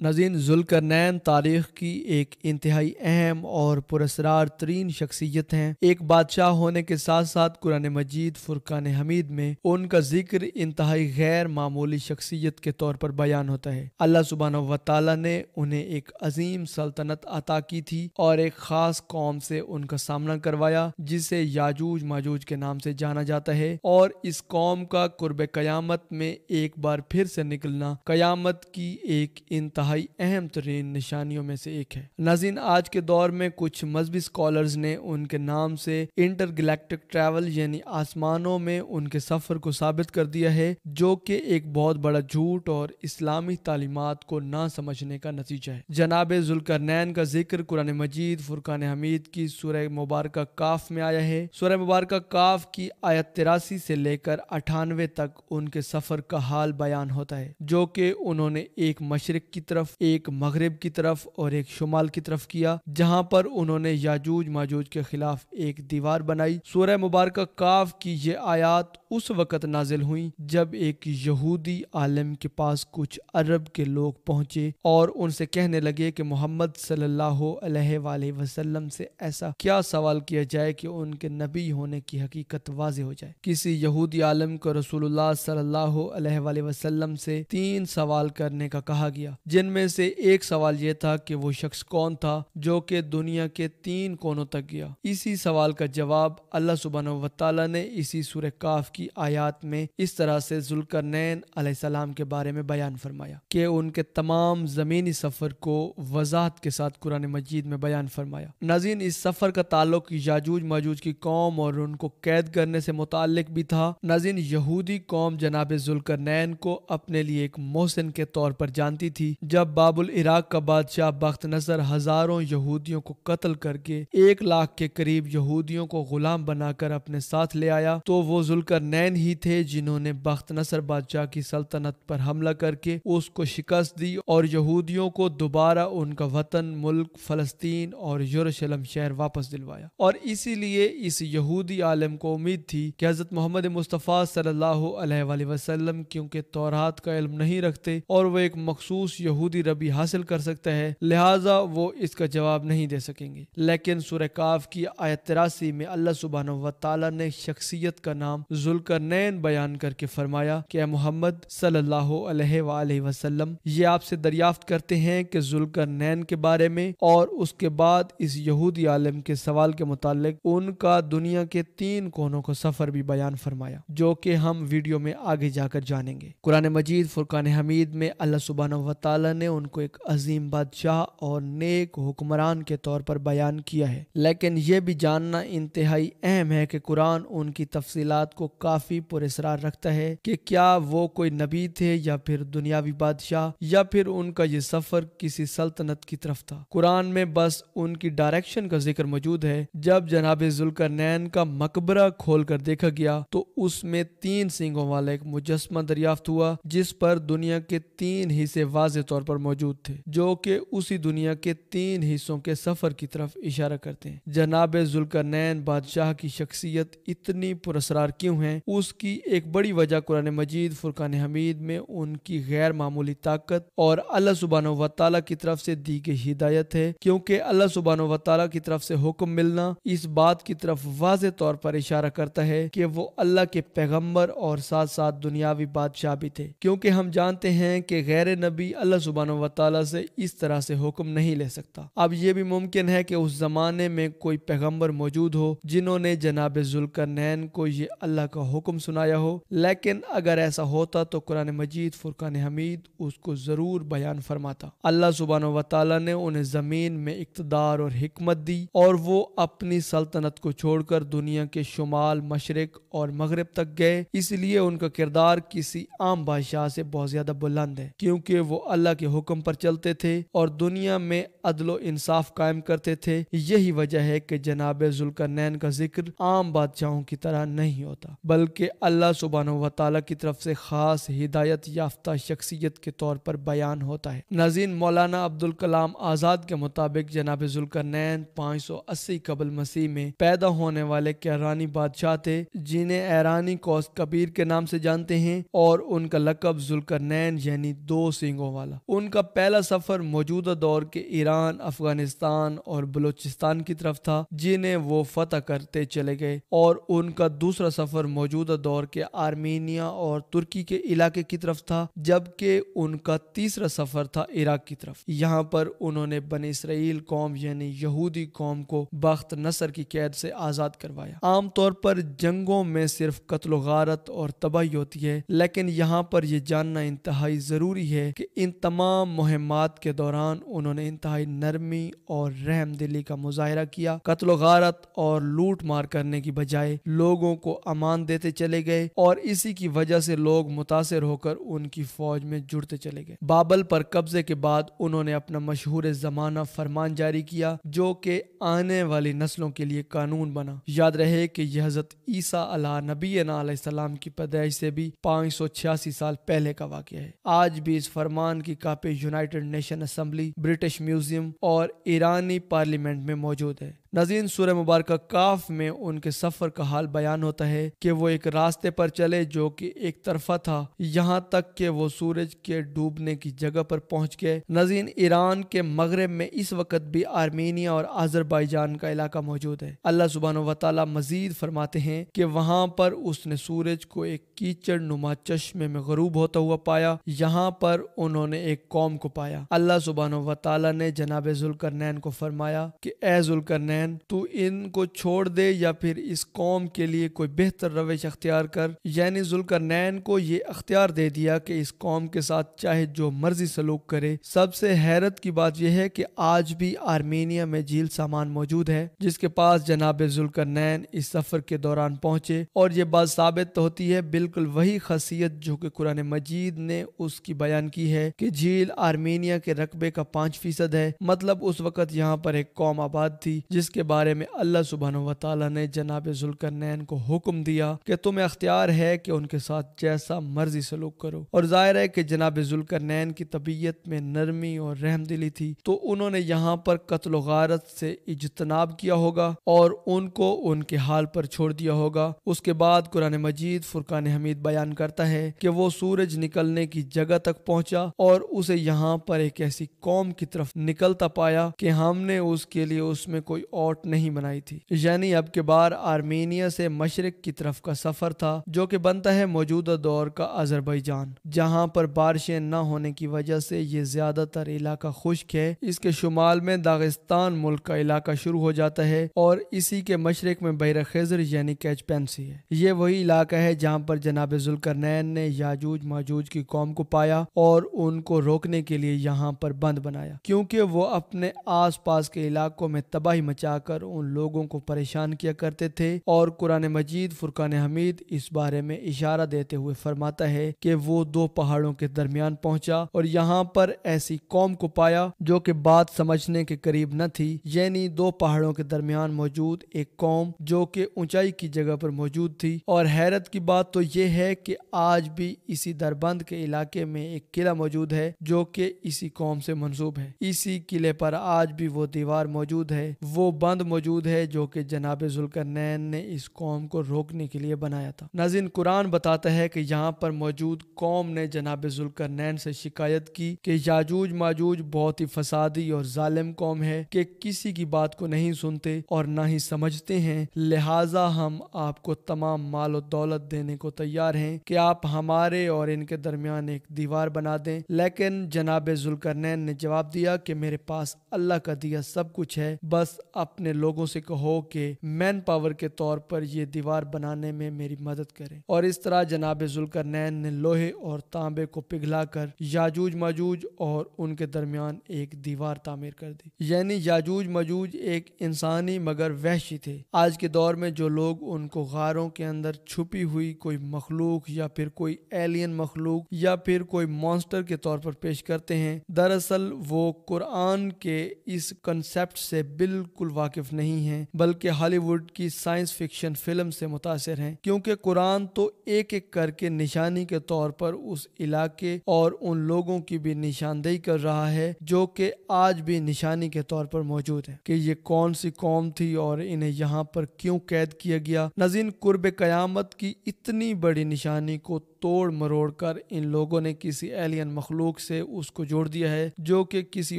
ناظرین، ذوالقرنین تاریخ کی ایک انتہائی اہم اور پراسرار ترین شخصیت ہیں۔ ایک بادشاہ ہونے کے ساتھ ساتھ قرآن مجید فرقان حمید میں ان کا ذکر انتہائی غیر معمولی شخصیت کے طور پر بیان ہوتا ہے۔ اللہ سبحانہ و تعالیٰ نے انہیں ایک عظیم سلطنت عطا کی تھی اور ایک خاص قوم سے ان کا سامنا کروایا جسے یاجوج ماجوج کے نام سے جانا جاتا ہے، اور اس قوم کا قرب قیامت میں ایک بار پھر سے نکلنا قیامت کی ایک انتہائی اہم ترین نشانیوں میں سے ایک ہے۔ ناظرین، آج کے دور میں کچھ مذہبی اسکالرز نے ان کے نام سے انٹر گلیکٹک ٹریول یعنی آسمانوں میں ان کے سفر کو ثابت کر دیا ہے، جو کہ ایک بہت بڑا جھوٹ اور اسلامی تعلیمات کو نہ سمجھنے کا نتیجہ ہے۔ جناب ذوالقرنین کا ذکر قرآن مجید فرقان حمید کی سورہ مبارکہ کاف میں آیا ہے۔ سورہ مبارکہ کاف کی آیت 83 سے لے کر 98 تک ان کے سفر کا حال بیان ہوتا ہے، جو کہ انہوں نے ایک مشرق کی طرف، ایک مغرب کی طرف اور ایک شمال کی طرف کیا، جہاں پر انہوں نے یاجوج ماجوج کے خلاف ایک دیوار بنائی۔ سورہ مبارکہ کاف کی یہ آیات اس وقت نازل ہوئیں جب ایک یہودی عالم کے پاس کچھ عرب کے لوگ پہنچے اور ان سے کہنے لگے کہ محمد صلی اللہ علیہ وآلہ وسلم سے ایسا کیا سوال کیا جائے کہ ان کے نبی ہونے کی حقیقت واضح ہو جائے۔ کسی یہودی عالم کو رسول اللہ صلی اللہ علیہ وآلہ وسلم سے 3 سوال کرنے کا کہا گیا، جن میں سے ایک سوال یہ تھا کہ وہ شخص کون تھا جو کہ دنیا کے 3 کونوں تک گیا۔ اسی سوال کا جواب اللہ سبحانہ و تعالیٰ نے اسی سورہ کاف کی آیات میں اس طرح سے ذوالقرنین علیہ السلام کے بارے میں بیان فرمایا کہ ان کے تمام زمینی سفر کو وضاحت کے ساتھ قرآن مجید میں بیان فرمایا۔ ناظرین، اس سفر کا تعلق یاجوج ماجوج کی قوم اور ان کو قید کرنے سے متعلق بھی تھا۔ ناظرین، یہودی قوم جناب ذوالقرنین کو اپنے لیے ایک محسن کے طور پر جانتی تھی۔ جب باب العراق کا بادشاہ بخت نصر ہزاروں یہودیوں کو قتل کر کے 1 لاکھ کے قریب یہودیوں کو غلام بنا کر اپنے ساتھ لے آیا، تو وہ ذوالقرنین ہی تھے جنہوں نے بخت نصر بادشاہ کی سلطنت پر حملہ کر کے اس کو شکست دی اور یہودیوں کو دوبارہ ان کا وطن ملک فلسطین اور یروشلم شہر واپس دلوایا۔ اور اسی لیے اس یہودی عالم کو امید تھی کہ حضرت محمد مصطفیٰ صلی اللہ علیہ وآلہ وسلم کیونکہ تورات کا علم نہیں رکھتے اور وہ ایک مخصوص یہودی ربی حاصل کر سکتا ہے، لہٰذا وہ اس کا جواب نہیں دے سکیں گے۔ لیکن سورہ کاف کی آیت 83 میں اللہ سبحانہ و تعالیٰ نے شخصیت کا نام ذوالقرنین بیان کر کے فرمایا کہ اے محمد صلی اللہ علیہ وآلہ وسلم، یہ آپ سے دریافت کرتے ہیں کہ ذوالقرنین کے بارے میں، اور اس کے بعد اس یہودی عالم کے سوال کے متعلق ان کا دنیا کے 3 کونوں کا سفر بھی بیان فرمایا، جو کہ ہم ویڈیو میں آگے جا کر جانیں گے۔ قرآن مجید فرقان حمید میں اللہ سبحانہ و تعالیٰ نے ان کو ایک عظیم بادشاہ اور نیک حکمران کے طور پر بیان کیا ہے، لیکن یہ بھی جاننا انتہائی اہم ہے کہ قرآن ان کی تفصیلات کو کافی پراسرار رکھتا ہے کہ کیا وہ کوئی نبی تھے یا پھر دنیاوی بادشاہ، یا پھر ان کا یہ سفر کسی سلطنت کی طرف تھا۔ قرآن میں بس ان کی ڈائریکشن کا ذکر موجود ہے۔ جب جناب ذوالقرنین کا مقبرہ کھول کر دیکھا گیا تو اس میں 3 سینگوں والا ایک مجسمہ دریافت ہوا، جس پر دنیا کے 3 حصے واضح طور پر موجود تھے، جو کہ اسی دنیا کے 3 حصوں کے سفر کی طرف اشارہ کرتے ہیں۔ جناب ذوالقرنین بادشاہ کی شخصیت اتنی پراسرار کیوں ہے؟ اس کی ایک بڑی وجہ قرآن مجید فرقان حمید میں ان کی غیر معمولی طاقت اور اللہ سبحانہ و تعالیٰ کی طرف سے دی گئی ہدایت ہے، کیونکہ اللہ سبحانہ و تعالیٰ کی طرف سے حکم ملنا اس بات کی طرف واضح طور پر اشارہ کرتا ہے کہ وہ اللہ کے پیغمبر اور ساتھ ساتھ دنیاوی بادشاہ بھی تھے، کیونکہ ہم جانتے ہیں کہ غیر نبی اللہ سبحانہ و تعالیٰ سے اس طرح سے حکم نہیں لے سکتا۔ اب یہ بھی ممکن ہے کہ اس زمانے میں کوئی پیغمبر موجود ہو جنہوں نے جناب ذوالقرنین کو یہ اللہ کا حکم سنایا ہو، لیکن اگر ایسا ہوتا تو قرآن مجید فرقان حمید اس کو ضرور بیان فرماتا۔ اللہ سبحانہ و تعالیٰ نے انہیں زمین میں اقتدار اور حکمت دی، اور وہ اپنی سلطنت کو چھوڑ کر دنیا کے شمال، مشرق اور مغرب تک گئے، اس لیے ان کا کردار کسی عام بادشاہ سے بہت زیادہ بلند ہے، کیونکہ وہ اللہ کے حکم پر چلتے تھے اور دنیا میں عدل و انصاف قائم کرتے تھے۔ یہی وجہ ہے کہ جناب ذوالقرنین کا ذکر عام بادشاہوں کی طرح نہیں ہوتا، بلکہ اللہ سبحانہ و تعالیٰ کی طرف سے خاص ہدایت یافتہ شخصیت کے طور پر بیان ہوتا ہے۔ ناظرین، مولانا عبدالکلام آزاد کے مطابق جناب ذوالقرنین 580 قبل مسیح میں پیدا ہونے والے کرانی بادشاہ تھے، جنہیں ایرانی کوس کبیر کے نام سے جانتے ہیں، اور ان کا لقب ذوالقرنین یعنی 2 سینگوں والا۔ ان کا پہلا سفر موجودہ دور کے ایران، افغانستان اور بلوچستان کی طرف تھا، جنہیں وہ فتح کرتے چلے گئے، اور ان کا دوسرا سفر موجودہ دور کے آرمینیا اور ترکی کے علاقے کی طرف تھا، جبکہ ان کا تیسرا سفر تھا عراق کی طرف۔ یہاں پر انہوں نے بنی اسرائیل قوم یعنی یہودی قوم کو بخت نصر کی قید سے آزاد کروایا۔ عام طور پر جنگوں میں صرف قتل و غارت اور تباہی ہوتی ہے، لیکن یہاں پر یہ جاننا انتہائی ضروری ہے کہ ان تمام مہمات کے دوران انہوں نے انتہائی نرمی اور رحم دلی کا مظاہرہ کیا۔ قتل و غارت اور لوٹ مار کرنے کی بجائے لوگوں کو امان دیتے چلے گئے، اور اسی کی وجہ سے لوگ متاثر ہو کر ان کی فوج میں جڑتے چلے گئے۔ بابل پر قبضے کے بعد انہوں نے اپنا مشہور زمانہ فرمان جاری کیا، جو کہ آنے والی نسلوں کے لیے قانون بنا۔ یاد رہے کہ یہ حضرت عیسیٰ علیہ نبینا علیہ السلام کی پیدائش سے بھی 586 سال پہلے کا واقعہ ہے۔ آج بھی اس فرمان کی copy United nation assembly, British museum اور ایرانی پارلیمنٹ میں موجود ہے۔ ناظرین، سورہ مبارکہ کاف میں ان کے سفر کا حال بیان ہوتا ہے کہ وہ ایک راستے پر چلے جو کہ ایک طرفہ تھا، یہاں تک کہ وہ سورج کے ڈوبنے کی جگہ پر پہنچ گئے۔ ناظرین، ایران کے مغرب میں اس وقت بھی آرمینیا اور آذربائیجان کا علاقہ موجود ہے۔ اللہ سبحانہ و تعالیٰ مزید فرماتے ہیں کہ وہاں پر اس نے سورج کو ایک کیچڑ نما چشمے میں غروب ہوتا ہوا پایا، یہاں پر انہوں نے ایک قوم کو پایا۔ اللہ سبحانہ و تعالیٰ نے جناب ذوالقرنین کو فرمایا کہ اے ذوالقرنین، تو ان کو چھوڑ دے یا پھر اس قوم کے لیے کوئی بہتر روش اختیار کر۔ یعنی ذوالقرنین کو یہ اختیار دے دیا کہ اس قوم کے ساتھ چاہے جو مرضی سلوک کرے۔ سب سے حیرت کی بات یہ ہے کہ آج بھی آرمینیا میں جھیل سامان موجود ہے، جس کے پاس جناب ذوالقرنین اس سفر کے دوران پہنچے، اور یہ بات ثابت ہوتی ہے بالکل وہی خاصیت جو کہ قرآن مجید نے اس کی بیان کی ہے کہ جھیل آرمینیا کے رقبے کا 5% ہے۔ مطلب اس وقت یہاں پر ایک قوم آباد تھی جس کے بارے میں اللہ سبحانہ و تعالیٰ نے جناب ذوالقرنین کو حکم دیا کہ تمہیں اختیار ہے کہ ان کے ساتھ جیسا مرضی سلوک کرو۔ اور ظاہر ہے کہ جناب ذوالقرنین کی طبیعت میں نرمی اور رحم دلی تھی، تو انہوں نے یہاں پر قتل و غارت سے اجتناب کیا ہوگا اور ان کو ان کے حال پر چھوڑ دیا ہوگا۔ اس کے بعد قرآن مجید فرقان حمید بیان کرتا ہے کہ وہ سورج نکلنے کی جگہ تک پہنچا اور اسے یہاں پر ایک ایسی قوم کی طرف نکلتا پایا کہ ہم نے اس کے لیے اس میں کوئی اوٹ نہیں بنائی تھی۔ یعنی اب کے بار آرمینیا سے مشرق کی طرف کا سفر تھا، جو کہ بنتا ہے موجودہ دور کا آذربائیجان، جہاں پر بارشیں نہ ہونے کی وجہ سے یہ زیادہ تر علاقہ خشک ہے۔ اس کے شمال میں داغستان ملک کا علاقہ شروع ہو جاتا ہے اور اسی کے مشرق میں بحر خضر یعنی کیچپینسی ہے۔ یہ وہی علاقہ ہے جہاں پر جناب ذوالقرنین نے یاجوج ماجوج کی قوم کو پایا اور ان کو روکنے کے لیے یہاں پر بند بنایا، کیونکہ وہ اپنے آس پاس کے علاقوں میں تباہی مچا کر ان لوگوں کو پریشان کیا کرتے تھے۔ اور قرآن مجید فرقان حمید اس بارے میں اشارہ دیتے ہوئے فرماتا ہے کہ وہ 2 پہاڑوں کے درمیان پہنچا اور یہاں پر ایسی قوم کو پایا جو کہ بات سمجھنے کے قریب نہ تھی۔ یعنی 2 پہاڑوں کے درمیان موجود ایک قوم جو کہ اونچائی کی جگہ پر موجود تھی۔ اور حیرت کی بات تو یہ ہے کہ آج بھی اسی دربند کے علاقے میں ایک قلعہ موجود ہے جو کہ اسی قوم سے منسوب ہے۔ اسی قلعے پر آج بھی وہ دیوار موجود ہے، وہ بند موجود ہے جو کہ جناب ذوالقرنین نے اس قوم کو روکنے کے لیے بنایا تھا۔ ناظرین، قرآن بتاتا ہے کہ یہاں پر موجود قوم نے جناب ذوالقرنین سے شکایت کی کہ یاجوج ماجوج بہت ہی فسادی اور ظالم قوم ہے کہ کسی کی بات کو نہیں سنتے اور نہ ہی سمجھتے ہیں، لہٰذا ہم آپ کو تمام مال و دولت دینے کو تیار ہیں کہ آپ ہمارے اور ان کے درمیان ایک دیوار بنا دیں۔ لیکن جناب ذوالقرنین نے جواب دیا کہ میرے پاس اللہ کا دیا سب کچھ ہے، بس اپنے لوگوں سے کہو کہ مین پاور کے طور پر یہ دیوار بنانے میں میری مدد کریں۔ اور اس طرح جناب ذوالقرنین نے لوہے اور تانبے کو پگھلا کر یاجوج ماجوج اور ان کے درمیان ایک دیوار تعمیر کر دی۔ یعنی یاجوج ماجوج ایک انسانی مگر وحشی تھے۔ آج کے دور میں جو لوگ ان کو غاروں کے اندر چھپی ہوئی کوئی مخلوق یا پھر کوئی ایلین مخلوق یا پھر کوئی مونسٹر کے طور پر پیش کرتے ہیں، دراصل وہ قرآن کے اس کنسیپٹ سے بالکل واقف نہیں ہیں بلکہ ہالی ووڈ کی سائنس فکشن فلم سے متاثر ہیں، کیونکہ قرآن تو ایک ایک کر کے نشانی کے طور پر اس علاقے اور ان لوگوں کی بھی نشاندہی کر رہا ہے جو کہ آج بھی نشانی کے طور پر موجود ہیں کہ یہ کون سی قوم تھی اور انہیں یہاں پر کیوں قید کیا گیا۔ ناظرین، قرب قیامت کی اتنی بڑی نشانی کو توڑ مروڑ کر ان لوگوں نے کسی ایلین مخلوق سے اس کو جوڑ دیا ہے جو کہ کسی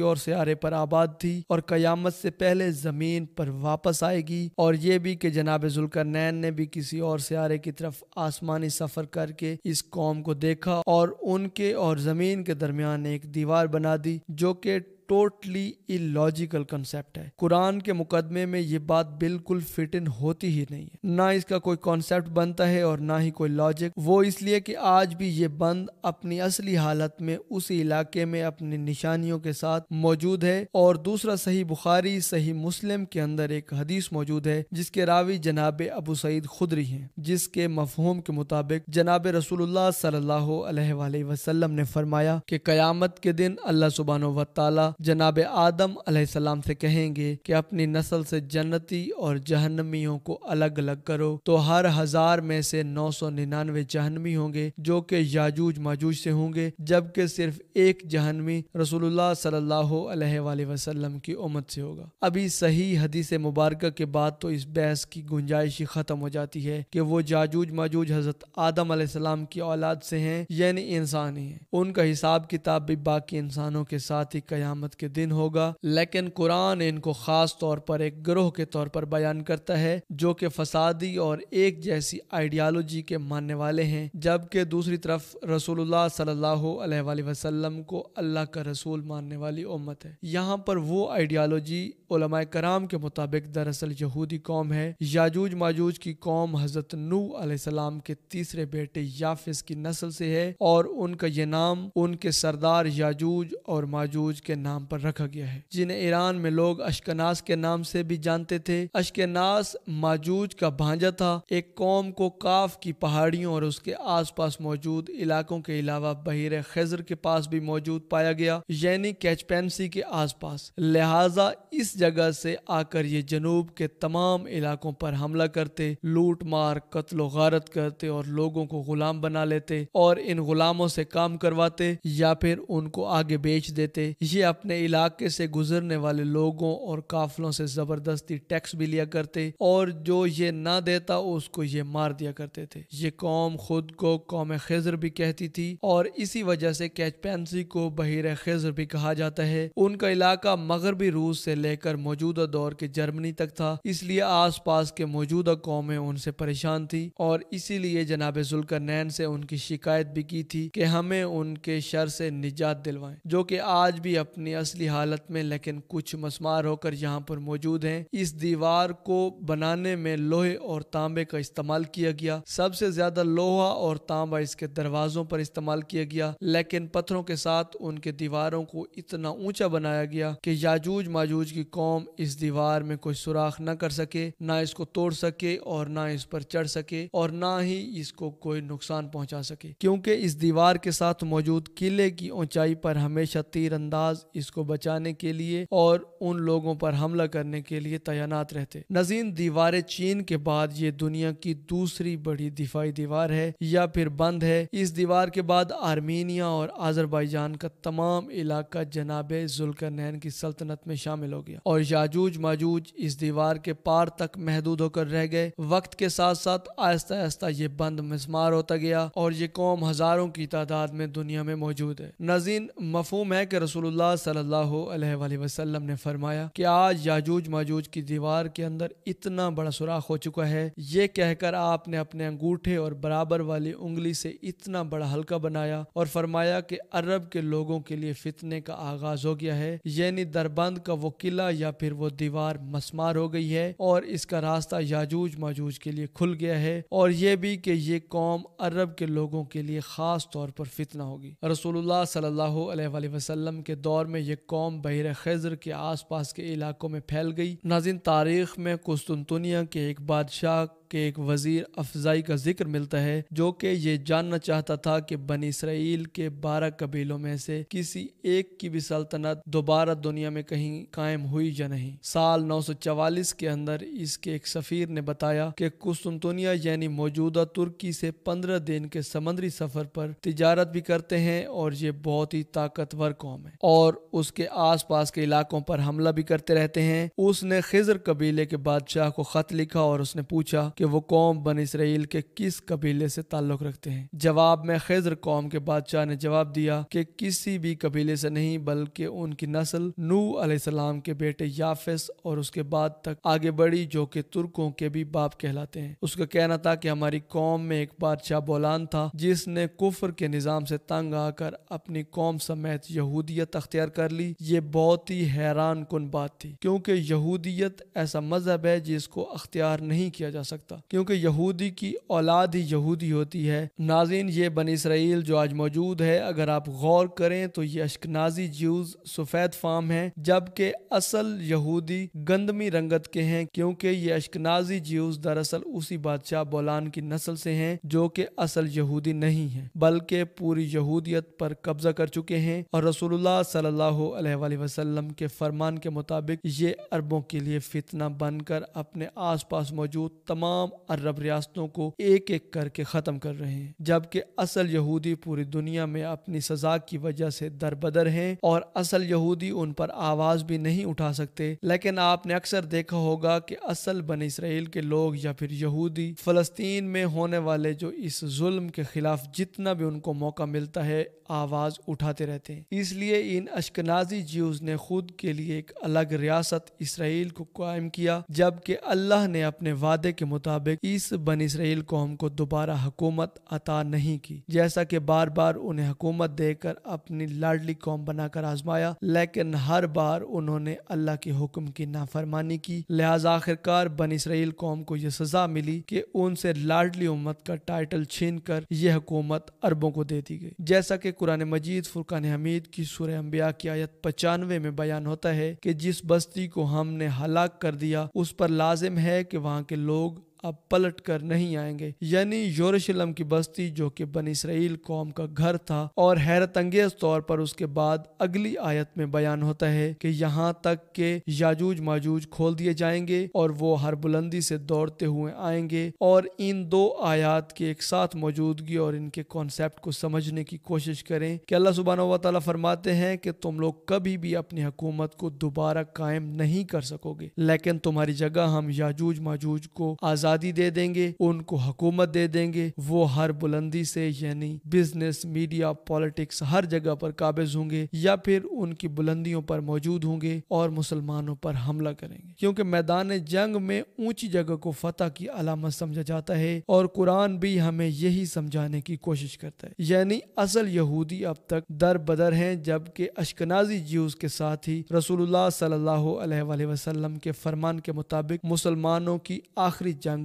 اور سیارے پر آباد تھی اور قیامت سے پہلے زمین پر واپس آئے گی، اور یہ بھی کہ جناب ذوالقرنین نے بھی کسی اور سیارے کی طرف آسمانی سفر کر کے اس قوم کو دیکھا اور ان کے اور زمین کے درمیان ایک دیوار بنا دی جو کہ ٹوٹلی illogical کنسیپٹ ہے۔ قرآن کے مقدمے میں یہ بات بالکل فٹ ان ہوتی ہی نہیں ہے، نہ اس کا کوئی کانسیپٹ بنتا ہے اور نہ ہی کوئی لاجک، وہ اس لیے کہ آج بھی یہ بند اپنی اصلی حالت میں اسی علاقے میں اپنی نشانیوں کے ساتھ موجود ہے۔ اور دوسرا، صحیح بخاری صحیح مسلم کے اندر ایک حدیث موجود ہے جس کے راوی جناب ابو سعید خدری ہیں، جس کے مفہوم کے مطابق جناب رسول اللہ صلی اللہ علیہ وآلہ وسلم نے فرمایا کہ قیامت کے دن اللہ سبحانہ و تعالی جناب آدم علیہ السلام سے کہیں گے کہ اپنی نسل سے جنتی اور جہنمیوں کو الگ الگ کرو، تو ہر 1000 میں سے 999 جہنمی ہوں گے جو کہ یاجوج ماجوج سے ہوں گے، جبکہ صرف ایک جہنمی رسول اللہ صلی اللہ علیہ وآلہ وسلم کی امت سے ہوگا۔ ابھی صحیح حدیث مبارکہ کے بعد تو اس بحث کی گنجائش ہی ختم ہو جاتی ہے کہ وہ یاجوج ماجوج حضرت آدم علیہ السلام کی اولاد سے ہیں، یعنی انسان ہی ہیں، ان کا حساب کتاب بھی باقی انسانوں کے ساتھ ہی قیامت کے دن ہوگا، لیکن قرآن ان کو خاص طور پر ایک گروہ کے طور پر بیان کرتا ہے جو کہ فسادی اور ایک جیسی آئیڈیالوجی کے ماننے والے ہیں، جبکہ دوسری طرف رسول اللہ صلی اللہ علیہ وآلہ وسلم کو اللہ کا رسول ماننے والی امت ہے۔ یہاں پر وہ آئیڈیالوجی علماء کرام کے مطابق دراصل یہودی قوم ہے۔ یاجوج ماجوج کی قوم حضرت نوح علیہ السلام کے تیسرے بیٹے یافس کی نسل سے ہے، اور ان کا یہ نام ان کے سردار یاجوج اور ماجوج کے نام پر رکھا گیا ہے، جنہیں ایران میں لوگ اشکناس کے نام سے بھی جانتے تھے۔ اشکناس ماجوج کا بھانجا تھا۔ ایک قوم کو کاف کی پہاڑیوں اور اس کے آس پاس موجود علاقوں کے علاوہ بحیرہ خضر کے پاس بھی موجود پایا گیا، یعنی کیچپینسی کے آس پاس، لہٰذا اس جگہ سے آ کر یہ جنوب کے تمام علاقوں پر حملہ کرتے، لوٹ مار، قتل و غارت کرتے اور لوگوں کو غلام بنا لیتے اور ان غلاموں سے کام کرواتے یا پھر ان کو آگے بیچ دیتے۔ یہ اپنے علاقے سے گزرنے والے لوگوں اور قافلوں سے زبردستی ٹیکس بھی لیا کرتے، اور جو یہ نہ دیتا اس کو یہ مار دیا کرتے تھے۔ یہ قوم خود کو قوم خضر بھی کہتی تھی اور اسی وجہ سے کیچپینسی کو بحیرہ خضر بھی کہا جاتا ہے۔ ان کا علاقہ مغربی روس سے لے کر موجودہ دور کے جرمنی تک تھا، اس لیے آس پاس کے موجودہ قومیں ان سے پریشان تھی، اور اسی لیے جناب ذوالقرنین سے ان کی شکایت بھی کی تھی کہ ہمیں ان کے شر سے نجات دلوائیں، جو کہ آج بھی اپنی اصلی حالت میں لیکن کچھ مسمار ہو کر یہاں پر موجود ہیں۔ اس دیوار کو بنانے میں لوہے اور تانبے کا استعمال کیا گیا، سب سے زیادہ لوہا اور تانبا اس کے دروازوں پر استعمال کیا گیا، لیکن پتھروں کے ساتھ ان کے دیواروں کو اتنا اونچا بنایا گیا کہ یاجوج ماجوج کی قوم اس دیوار میں کوئی سوراخ نہ کر سکے، نہ اس کو توڑ سکے اور نہ اس پر چڑھ سکے اور نہ ہی اس کو کوئی نقصان پہنچا سکے، کیونکہ اس دیوار کے ساتھ موجود قلعے کی اونچائی پر ہمیشہ تیر انداز اس کو بچانے کے لیے اور ان لوگوں پر حملہ کرنے کے لیے تعینات رہتے۔ ناظرین، دیوار چین کے بعد یہ دنیا کی دوسری بڑی دفاعی دیوار ہے یا پھر بند ہے۔ اس دیوار کے بعد آرمینیا اور آذربائیجان کا تمام علاقہ جناب ذوالقرنین کی سلطنت میں شامل ہو گیا، اور یاجوج ماجوج اس دیوار کے پار تک محدود ہو کر رہ گئے۔ وقت کے ساتھ ساتھ آہستہ آہستہ یہ بند مسمار ہوتا گیا اور یہ قوم ہزاروں کی تعداد میں دنیا میں موجود ہے۔ ناظرین، مفہوم ہے کہ رسول اللہ صلی اللہ علیہ وآلہ وسلم نے فرمایا کہ آج یاجوج ماجوج کی دیوار کے اندر اتنا بڑا سوراخ ہو چکا ہے، یہ کہہ کر آپ نے اپنے انگوٹھے اور برابر والی انگلی سے اتنا بڑا حلقہ بنایا اور فرمایا کہ عرب کے لوگوں کے لیے فتنے کا آغاز ہو گیا ہے، یعنی دربند کا وہ قلعہ یا پھر وہ دیوار مسمار ہو گئی ہے اور اس کا راستہ یاجوج ماجوج کے لیے کھل گیا ہے، اور یہ بھی کہ یہ قوم عرب کے لوگوں کے لیے خاص طور پر فتنہ ہوگی۔ رسول اللہ صلی اللہ علیہ وآلہ وسلم کے دور میں یہ قوم بحیرہ خضر کے آس پاس کے علاقوں میں پھیل گئی۔ ناظرین، تاریخ میں قسطنطنیہ کے ایک بادشاہ کے ایک وزیر افزائی کا ذکر ملتا ہے جو کہ یہ جاننا چاہتا تھا کہ بنی اسرائیل کے 12 قبیلوں میں سے کسی ایک کی بھی سلطنت دوبارہ دنیا میں کہیں قائم ہوئی یا نہیں۔ سال 944 کے اندر اس کے ایک سفیر نے بتایا کہ قسطنطنیہ یعنی موجودہ ترکی سے 15 دن کے سمندری سفر پر تجارت بھی کرتے ہیں اور یہ بہت ہی طاقتور قوم ہے اور اس کے آس پاس کے علاقوں پر حملہ بھی کرتے رہتے ہیں۔ اس نے خضر قبیلے کے بادشاہ کو خط لکھا اور اس نے پوچھا کہ وہ قوم بنی اسرائیل کے کس قبیلے سے تعلق رکھتے ہیں۔ جواب میں خضر قوم کے بادشاہ نے جواب دیا کہ کسی بھی قبیلے سے نہیں، بلکہ ان کی نسل نوح علیہ السلام کے بیٹے یافس اور اس کے بعد تک آگے بڑھی جو کہ ترکوں کے بھی باپ کہلاتے ہیں۔ اس کا کہنا تھا کہ ہماری قوم میں ایک بادشاہ بولان تھا جس نے کفر کے نظام سے تنگ آ کر اپنی قوم سمیت یہودیت اختیار کر لی۔ یہ بہت ہی حیران کن بات تھی کیونکہ یہودیت ایسا مذہب ہے جس کو اختیار نہیں کیا جا سکتا کیونکہ یہودی کی اولاد ہی یہودی ہوتی ہے۔ ناظرین، یہ بنی اسرائیل جو آج موجود ہے، اگر آپ غور کریں تو یہ اشکنازی جیوز سفید فام ہیں جبکہ اصل یہودی گندمی رنگت کے ہیں کیونکہ یہ اشکنازی جیوز دراصل اسی بادشاہ بولان کی نسل سے ہیں جو کہ اصل یہودی نہیں ہیں بلکہ پوری یہودیت پر قبضہ کر چکے ہیں، اور رسول اللہ صلی اللہ علیہ وآلہ وسلم کے فرمان کے مطابق یہ عربوں کے لیے فتنہ بن کر اپنے آس پاس موجود تمام عرب ریاستوں کو ایک ایک کر کے ختم کر رہے ہیں، جبکہ اصل یہودی پوری دنیا میں اپنی سزا کی وجہ سے دربدر ہیں اور اصل یہودی ان پر آواز بھی نہیں اٹھا سکتے۔ لیکن آپ نے اکثر دیکھا ہوگا کہ اصل بنی اسرائیل کے لوگ یا پھر یہودی فلسطین میں ہونے والے جو اس ظلم کے خلاف جتنا بھی ان کو موقع ملتا ہے آواز اٹھاتے رہتے ہیں۔ اس لیے ان اشکنازی جیوز نے خود کے لیے ایک الگ ریاست اسرائیل کو قائم کیا، جبکہ اللہ نے اپنے وعدے کے مطابق اس بنی اسرائیل قوم کو دوبارہ حکومت عطا نہیں کی، جیسا کہ بار بار انہیں حکومت دے کر اپنی لاڈلی قوم بنا کر آزمایا، لیکن ہر بار انہوں نے اللہ کے حکم کی نافرمانی کی۔ لہذا آخرکار بنی اسرائیل قوم کو یہ سزا ملی کہ ان سے لاڈلی امت کا ٹائٹل چھین کر یہ حکومت عربوں کو دے دی گئی، جیسا کہ قرآن مجید فرقان حمید کی سورہ انبیاء کی آیت 95 میں بیان ہوتا ہے کہ جس بستی کو ہم نے ہلاک کر دیا اس پر لازم ہے کہ وہاں کے لوگ اب پلٹ کر نہیں آئیں گے، یعنی یروشلم کی بستی جو کہ بنی اسرائیل قوم کا گھر تھا۔ اور حیرت انگیز طور پر اس کے بعد اگلی آیت میں بیان ہوتا ہے کہ یہاں تک کہ یاجوج ماجوج کھول دیے جائیں گے اور وہ ہر بلندی سے دوڑتے ہوئے آئیں گے۔ اور ان دو آیات کی ایک ساتھ موجودگی اور ان کے کانسیپٹ کو سمجھنے کی کوشش کریں کہ اللہ سبحانہ و تعالیٰ فرماتے ہیں کہ تم لوگ کبھی بھی اپنی حکومت کو دوبارہ قائم نہیں کر سکو گے، لیکن تمہاری جگہ ہم یاجوج ماجوج کو آزادی دے دیں گے، ان کو حکومت دے دیں گے، وہ ہر بلندی سے یعنی بزنس، میڈیا، پالیٹکس ہر جگہ پر قابض ہوں گے یا پھر ان کی بلندیوں پر موجود ہوں گے اور مسلمانوں پر حملہ کریں گے، کیونکہ میدان جنگ میں اونچی جگہ کو فتح کی علامت سمجھا جاتا ہے اور قرآن بھی ہمیں یہی سمجھانے کی کوشش کرتا ہے۔ یعنی اصل یہودی اب تک در بدر ہیں، جبکہ اشکنازی جیوز کے ساتھ ہی رسول اللہ صلی اللہ علیہ وآلہ وسلم کے فرمان کے مطابق مسلمانوں کی آخری جنگ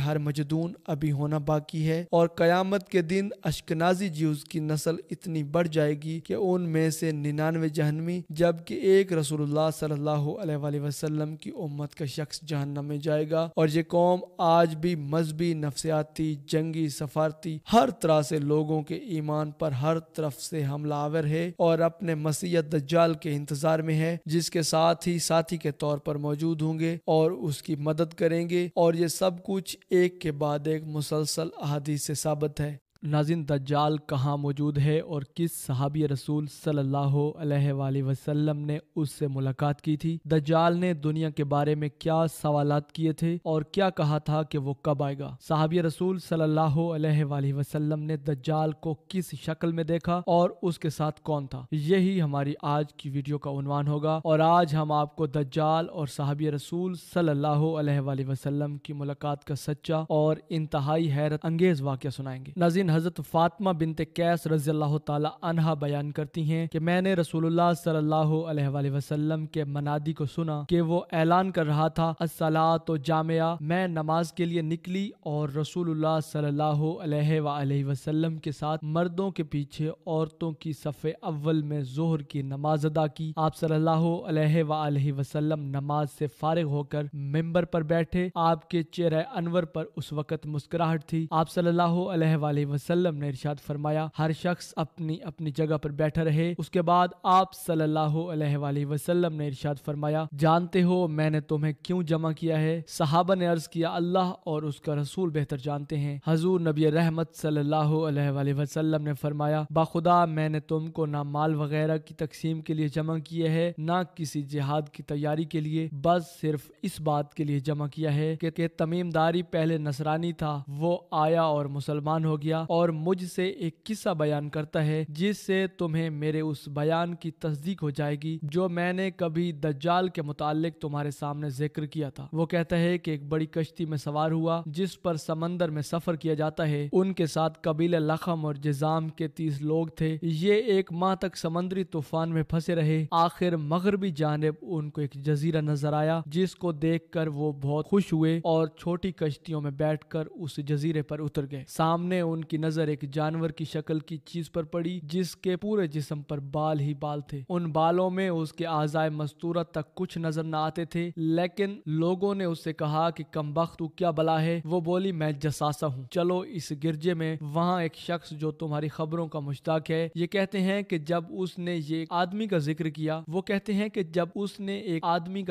ہرمجدون ابھی ہونا باقی ہے، اور قیامت کے دن اشکنازی جیوز کی نسل اتنی بڑھ جائے گی کہ ان میں سے 99 جہنمی جبکہ ایک رسول اللہ صلی اللہ علیہ وآلہ وسلم کی امت کا شخص جہنم میں جائے گا۔ اور یہ قوم آج بھی مذہبی، نفسیاتی، جنگی، سفارتی ہر طرح سے لوگوں کے ایمان پر ہر طرف سے حملہ آور ہے اور اپنے مسیح دجال کے انتظار میں ہے، جس کے ساتھ ہی ساتھی کے طور پر موجود ہوں گے اور اس کی مدد کریں گے، اور یہ سب کچھ ایک کے بعد ایک مسلسل احادیث سے ثابت ہے۔ ناظرین، دجال کہاں موجود ہے اور کس صحابی رسول صلی اللہ علیہ وآلہ وسلم نے اس سے ملاقات کی تھی؟ دجال نے دنیا کے بارے میں کیا سوالات کیے تھے اور کیا کہا تھا کہ وہ کب آئے گا؟ صحابی رسول صلی اللہ علیہ وآلہ وسلم نے دجال کو کس شکل میں دیکھا اور اس کے ساتھ کون تھا؟ یہی ہماری آج کی ویڈیو کا عنوان ہوگا، اور آج ہم آپ کو دجال اور صحابی رسول صلی اللہ علیہ وآلہ وسلم کی ملاقات کا سچا اور انتہائی حیرت انگیز واقعہ سنائیں گے۔ ناظرین، حضرت فاطمہ بنت قیس رضی اللہ تعالی عنہا بیان کرتی ہیں کہ میں نے رسول اللہ صلی اللہ علیہ وآلہ وسلم کے منادی کو سنا کہ وہ اعلان کر رہا تھا الصلاۃ جامعہ۔ میں نماز کے لیے نکلی اور رسول اللہ صلی اللہ علیہ وآلہ وسلم کے ساتھ مردوں کے پیچھے عورتوں کی صف اول میں ظہر کی نماز ادا کی۔ آپ صلی اللہ علیہ وآلہ وسلم نماز سے فارغ ہو کر ممبر پر بیٹھے۔ آپ کے چہرہ انور پر اس وقت مسکراہٹ تھی۔ آپ صلی اللہ علیہ وآلہ وسلم نے ارشاد فرمایا ہر شخص اپنی اپنی جگہ پر بیٹھا رہے۔ اس کے بعد آپ صلی اللہ علیہ وآلہ وسلم نے ارشاد فرمایا جانتے ہو میں نے تمہیں کیوں جمع کیا ہے؟ صحابہ نے عرض کیا اللہ اور اس کا رسول بہتر جانتے ہیں۔ حضور نبی رحمت صلی اللہ علیہ وآلہ وسلم نے فرمایا باخدا میں نے تم کو نہ مال وغیرہ کی تقسیم کے لیے جمع کیے ہے نہ کسی جہاد کی تیاری کے لیے، بس صرف اس بات کے لیے جمع کیا ہے کہ تمیم داری پہلے نصرانی تھا، وہ آیا اور مسلمان ہو گیا اور مجھ سے ایک قصہ بیان کرتا ہے جس سے تمہیں میرے اس بیان کی تصدیق ہو جائے گی جو میں نے کبھی دجال کے متعلق تمہارے سامنے ذکر کیا تھا۔ وہ کہتا ہے کہ ایک بڑی کشتی میں سوار ہوا جس پر سمندر میں سفر کیا جاتا ہے، ان کے ساتھ قبیلہ لخم اور جزام کے 30 لوگ تھے۔ یہ ایک ماہ تک سمندری طوفان میں پھنسے رہے، آخر مغربی جانب ان کو ایک جزیرہ نظر آیا جس کو دیکھ کر وہ بہت خوش ہوئے اور چھوٹی کشتیوں میں بیٹھ کر اس جزیرے پر اتر گئے۔ سامنے ان کی نظر ایک جانور کی شکل کی چیز پر پڑی جس کے پورے جسم پر بال ہی بال تھے، ان بالوں میں اس کے اعضائے مستورہ تک کچھ نظر نہ آتے تھے، لیکن لوگوں نے اس سے کہا کہ کمبخت تو کیا بلا ہے؟ وہ بولی میں جساسہ ہوں، چلو اس گرجے میں، وہاں ایک شخص جو تمہاری خبروں کا مشتاق ہے۔ یہ کہتے ہیں کہ جب اس نے یہ آدمی کا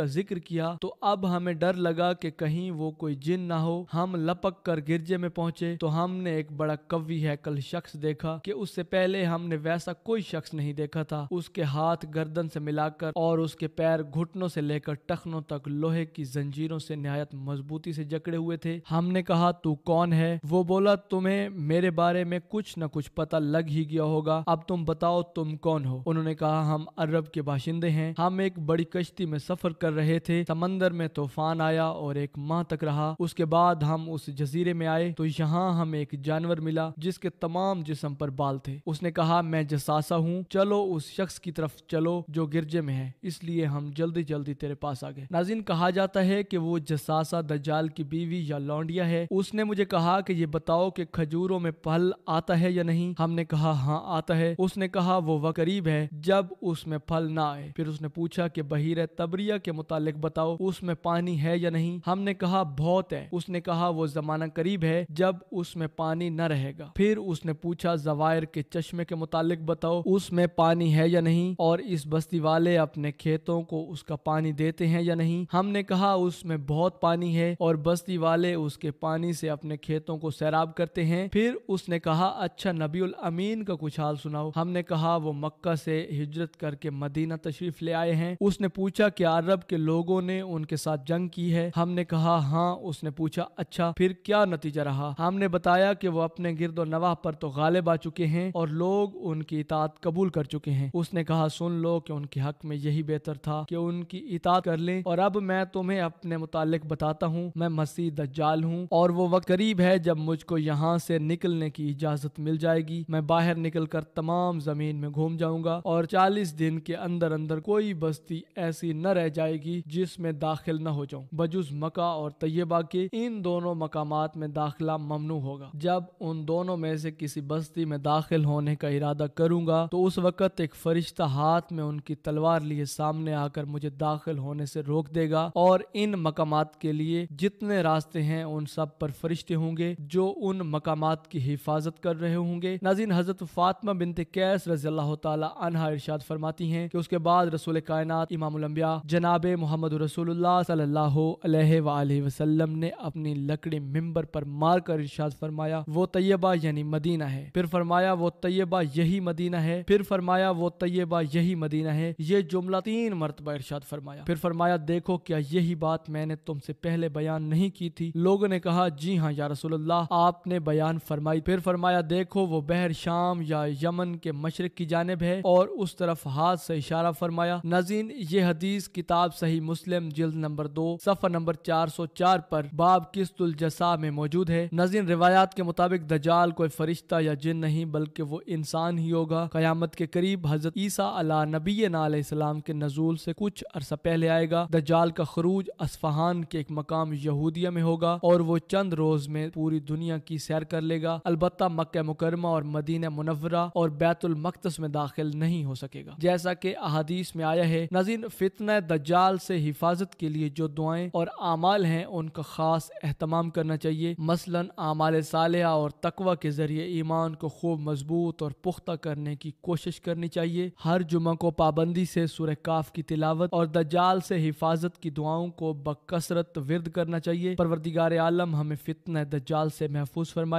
ذکر کیا تو اب ہمیں ڈر لگا کہ کہیں وہ کوئی جن نہ ہو۔ ہم لپک کر گرجے میں پہنچے تو ہم نے ایک بڑا قوی ہیکل شخص دیکھا کہ اس سے پہلے ہم نے ویسا کوئی شخص نہیں دیکھا تھا۔ اس کے ہاتھ گردن سے ملا کر اور اس کے پیر گھٹنوں سے لے کر ٹخنوں تک لوہے کی زنجیروں سے نہایت مضبوطی سے جکڑے ہوئے تھے۔ ہم نے کہا تو کون ہے؟ وہ بولا تمہیں میرے بارے میں کچھ نہ کچھ پتہ لگ ہی گیا ہوگا، اب تم بتاؤ تم کون ہو؟ انہوں نے کہا ہم عرب کے باشندے ہیں، ہم ایک بڑی کشتی میں سفر کر رہے تھے، سمندر میں طوفان آیا اور ایک ماہ تک رہا، اس کے بعد ہم اس جزیرے میں آئے تو یہاں ہمیں ایک جانور ملا جس کے تمام جسم پر بال تھے۔ اس نے کہا میں جساسہ ہوں، چلو اس شخص کی طرف چلو جو گرجے میں ہے، اس لیے ہم جلدی جلدی تیرے پاس آ گئے۔ ناظرین کہا جاتا ہے کہ وہ جساسہ دجال کی بیوی یا لونڈیا ہے۔ اس نے مجھے کہا کہ یہ بتاؤ کہ کھجوروں میں پھل آتا ہے یا نہیں؟ ہم نے کہا ہاں آتا ہے۔ اس نے کہا وہ وقت قریب ہے جب اس میں پھل نہ آئے۔ پھر اس نے پوچھا کہ بحیرہ تبریہ کے متعلق بتاؤ، اس میں پانی ہے یا نہیں؟ ہم نے کہا بہت ہے۔ اس نے کہا وہ زمانہ قریب ہے جب اس میں پانی نہ رہے گا۔ پھر اس نے پوچھا زوائر کے چشمے کے متعلق بتاؤ، اس میں پانی ہے یا نہیں، اور اس بستی والے اپنے کھیتوں کو اس کا پانی دیتے ہیں یا نہیں؟ ہم نے کہا اس میں بہت پانی ہے اور بستی والے اس کے پانی سے اپنے کھیتوں کو سیراب کرتے ہیں۔ پھر اس نے کہا اچھا نبی الامین کا کچھ حال سناؤ۔ ہم نے کہا وہ مکہ سے ہجرت کر کے مدینہ تشریف لے آئے ہیں۔ اس نے پوچھا کہ عرب کے لوگوں نے ان کے ساتھ جنگ کی ہے؟ ہم نے کہا ہاں۔ اس نے پوچھا اچھا پھر کیا نتیجہ رہا؟ ہم نے بتایا کہ وہ اپنے گرد و نواح پر تو غالب آ چکے ہیں اور لوگ ان کی اطاعت قبول کر چکے ہیں۔ اس نے کہا سن لو کہ ان کے حق میں یہی بہتر تھا کہ ان کی اطاعت کر لیں، اور اب میں تمہیں اپنے متعلق بتاتا ہوں، میں مسیح دجال ہوں اور وہ وقت قریب ہے جب مجھ کو یہاں سے نکلنے کی اجازت مل جائے گی، میں باہر نکل کر تمام زمین میں گھوم جاؤں گا اور 40 دن کے اندر اندر کوئی بستی ایسی نہ رہ جائے گی جس میں داخل نہ ہو جاؤں بجز مکہ اور طیبہ کے، ان دونوں مقامات میں داخلہ ممنوع ہوگا۔ جب ان دونوں میں سے کسی بستی میں داخل ہونے کا ارادہ کروں گا تو اس وقت ایک فرشتہ ہاتھ میں ان کی تلوار لیے سامنے آ کر مجھے داخل ہونے سے روک دے گا، اور ان مقامات کے لیے جتنے راستے ہیں ان سب پر فرشتے ہوں گے جو ان مقامات کی حفاظت کر رہے ہوں گے۔ ناظرین حضرت فاطمہ بنت قیس رضی اللہ تعالی عنہا ارشاد فرماتی ہیں کہ اس کے بعد رسول کائنات امام الانبیاء جناب محمد رسول اللہ صلی اللہ علیہ وآلہ وسلم نے اپنی لکڑی منبر پر مار کر ارشاد فرمایا وہ طیبہ یعنی مدینہ ہے، پھر فرمایا وہ طیبہ یہی مدینہ ہے، پھر فرمایا وہ طیبہ یہی مدینہ ہے۔ یہ جملہ 3 مرتبہ ارشاد فرمایا، پھر فرمایا دیکھو کیا یہی بات میں نے تم سے پہلے بیان نہیں کی تھی؟ لوگوں نے کہا جی ہاں یا رسول اللہ، آپ نے بیان فرمائی۔ پھر فرمایا دیکھو وہ بحر شام یا یمن کے مشرق کی جانب ہے، اور اس طرف ہاتھ سے اشارہ فرمایا۔ ناظرین یہ حدیث کتاب صحیح مسلم جلد نمبر 2 صفحہ نمبر 404 پر باب قسط الجسا میں موجود ہے۔ ناظرین روایات کے مطابق دجال دجال کوئی فرشتہ یا جن نہیں بلکہ وہ انسان ہی ہوگا۔ قیامت کے قریب حضرت عیسیٰ علیہ نبینا علیہ السلام کے نزول سے کچھ عرصہ پہلے آئے گا۔ دجال کا خروج اصفہان کے ایک مقام یہودیہ میں ہوگا اور وہ چند روز میں پوری دنیا کی سیر کر لے گا، البتہ مکہ مکرمہ اور مدینہ منورہ اور بیت المقدس میں داخل نہیں ہو سکے گا، جیسا کہ احادیث میں آیا ہے۔ ناظرین، فتنہ دجال سے حفاظت کے لیے جو دعائیں اور اعمال ہیں ان کا خاص اہتمام کرنا چاہیے، مثلا اعمال صالحہ اور تقوی کے ذریعے ایمان کو خوب مضبوط اور پختہ کرنے کی کوشش کرنی چاہیے۔ ہر جمعہ کو پابندی سے سورہ کاف کی تلاوت اور دجال سے حفاظت کی دعاؤں کو بکثرت ورد کرنا چاہیے۔ پروردگار عالم ہمیں فتنہ دجال سے محفوظ فرمائے۔